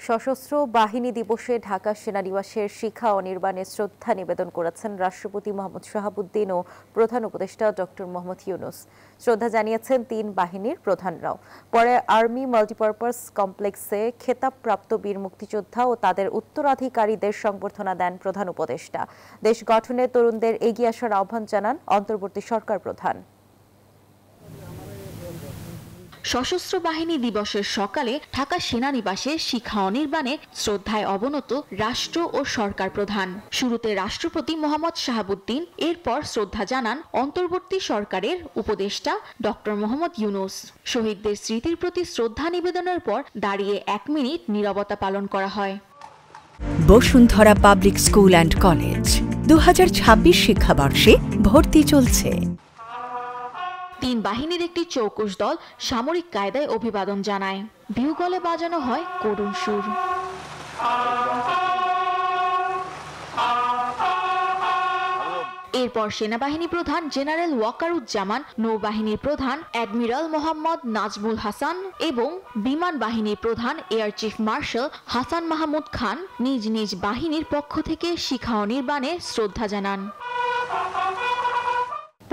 সশস্ত্র বাহিনী দিবসে ঢাকা সেনানিবাসের শিখা অনির্বাণে শ্রদ্ধা নিবেদন করেছেন রাষ্ট্রপতি মোহাম্মদ শাহাবুদ্দিন ও প্রধান উপদেষ্টা ডক্টর মোহাম্মদ ইউনূস। শ্রদ্ধা জানিয়েছেন তিন বাহিনীর প্রধানরাও। পরে আর্মি মাল্টিপারপাস কমপ্লেক্সে খেতাবপ্রাপ্ত বীর মুক্তিযোদ্ধা ও তাদের উত্তরাধিকারীদের সংবর্ধনা দেন প্রধান উপদেষ্টা। দেশ গঠনে তরুণদের এগিয়ে আসার আহ্বান জানান অন্তর্বর্তী সরকার প্রধান। সশস্ত্র বাহিনী দিবসের সকালে ঢাকা সেনানিবাসে শিখা অনির্বাণে শ্রদ্ধায় অবনত রাষ্ট্র ও সরকার প্রধান। শুরুতে রাষ্ট্রপতি মোহাম্মদ শাহাবুদ্দিন, এরপর শ্রদ্ধা জানান অন্তর্বর্তী সরকারের উপদেষ্টা ডক্টর মোহাম্মদ ইউনূস। শহীদদের স্মৃতির প্রতি শ্রদ্ধা নিবেদনের পর দাঁড়িয়ে 1 মিনিট নীরবতা পালন করা হয়। Bashundhara public school and college 2026 শিক্ষাবর্ষে ভর্তি চলছে। তিন বাহিনীর একটি চৌকস দল সামরিক কায়দায় অভিবাদন জানায়। বিহুগলে বাজানো হয় করুণ সুর। এরপর সেনাবাহিনী প্রধান জেনারেল ওয়াকারুজ্জামান, নৌবাহিনীর প্রধান অ্যাডমিরাল মোহাম্মদ নাজমুল হাসান এবং বিমান বাহিনীর প্রধান air chief marshal Hasan Mahmud Khan নিজ নিজ বাহিনীর পক্ষ থেকে শিখা অনির্বাণে শ্রদ্ধা জানান।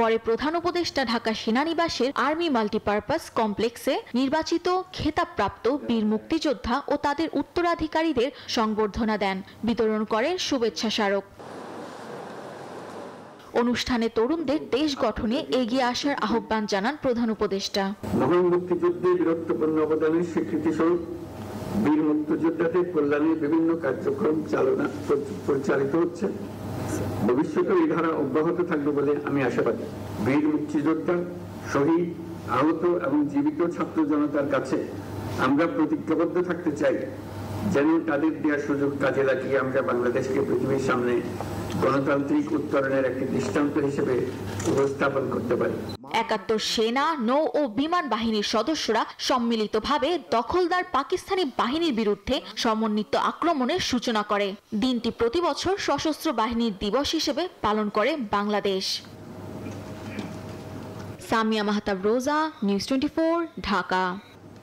পরে প্রধান উপদেষ্টা ঢাকা সেনানিবাসের আর্মি মাল্টিপারপাস কমপ্লেক্সে নির্বাচিত খেতাবপ্রাপ্ত বীর মুক্তিযোদ্ধা ও তাদের উত্তরাধিকারীদের সংবর্ধনা দেন, বিতরণ করেন শুভেচ্ছা স্মারক। অনুষ্ঠানে তরুণদের দেশ গঠনে এগিয়ে আসার আহ্বান জানান প্রধান উপদেষ্টা। মহান মুক্তিযুদ্ধে বীরত্বপূর্ণ অবদানের স্বীকৃতিস্বরূপ বীর মুক্তিযোদ্ধাদের কল্যাণে বিভিন্ন কার্যক্রম পরিচালিত হচ্ছে। ভবিষ্যতে এই ধারা অব্যাহত থাকবে বলে আমি আশাবাদী। বীর মুক্তিযোদ্ধা, শহীদ, আহত এবং জীবিত ছাত্র জনতার কাছে আমরা প্রতিজ্ঞাবদ্ধ থাকতে চাই যেন তাদের দেওয়া সুযোগ কাজে লাগিয়ে আমরা বাংলাদেশকে পৃথিবীর সামনে গণতান্ত্রিক উত্তরণের একটি দৃষ্টান্ত হিসেবে উপস্থাপন করতে পারি। ৭১ সেনা, নৌ ও বিমান বাহিনীর সদস্যরা সম্মিলিতভাবে দখলদার পাকিস্তানি বাহিনীর বিরুদ্ধে সমন্বিত আক্রমণের সূচনা করে। দিনটি প্রতি বছর সশস্ত্র বাহিনীর দিবস হিসেবে পালন করে বাংলাদেশ। সামিয়া মাহতাব রোজা, নিউজ 24, ঢাকা।